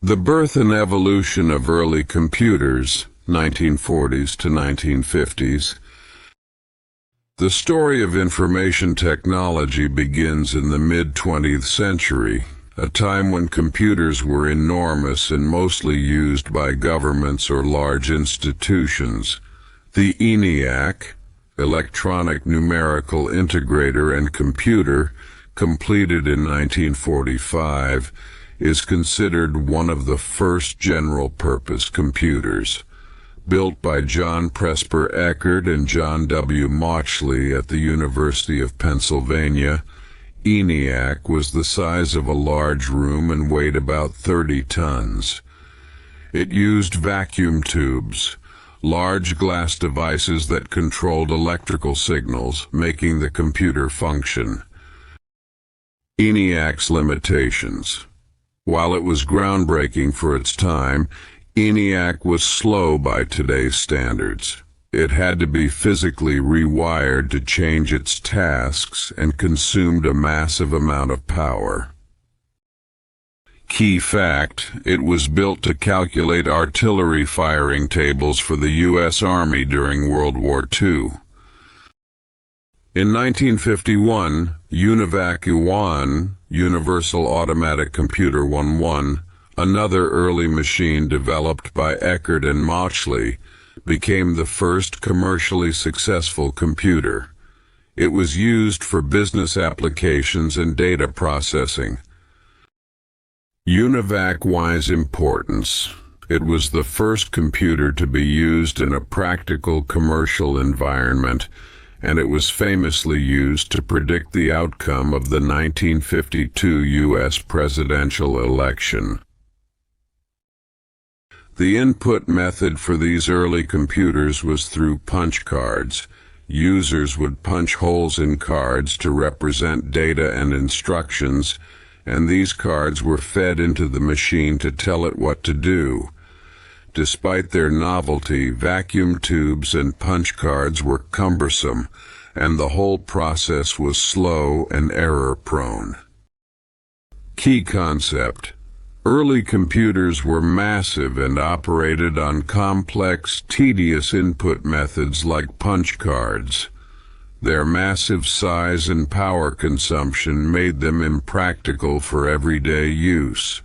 The birth and evolution of early computers, 1940s to 1950s. The story of information technology begins in the mid-20th century, a time when computers were enormous and mostly used by governments or large institutions. The ENIAC, Electronic Numerical Integrator and Computer, completed in 1945, is considered one of the first general-purpose computers. Built by John Presper Eckert and John W. Mauchly at the University of Pennsylvania, ENIAC was the size of a large room and weighed about 30 tons. It used vacuum tubes, large glass devices that controlled electrical signals, making the computer function. ENIAC's limitations. While it was groundbreaking for its time, ENIAC was slow by today's standards. It had to be physically rewired to change its tasks and consumed a massive amount of power. Key fact: it was built to calculate artillery firing tables for the U.S. Army during World War II. In 1951, UNIVAC U1, Universal Automatic Computer 11, another early machine developed by Eckert and Mauchly, became the first commercially successful computer. It was used for business applications and data processing. UNIVAC-wise importance. It was the first computer to be used in a practical commercial environment, and it was famously used to predict the outcome of the 1952 U.S. presidential election. The input method for these early computers was through punch cards. Users would punch holes in cards to represent data and instructions, and these cards were fed into the machine to tell it what to do. Despite their novelty, vacuum tubes and punch cards were cumbersome, and the whole process was slow and error-prone. Key concept: early computers were massive and operated on complex, tedious input methods like punch cards. Their massive size and power consumption made them impractical for everyday use.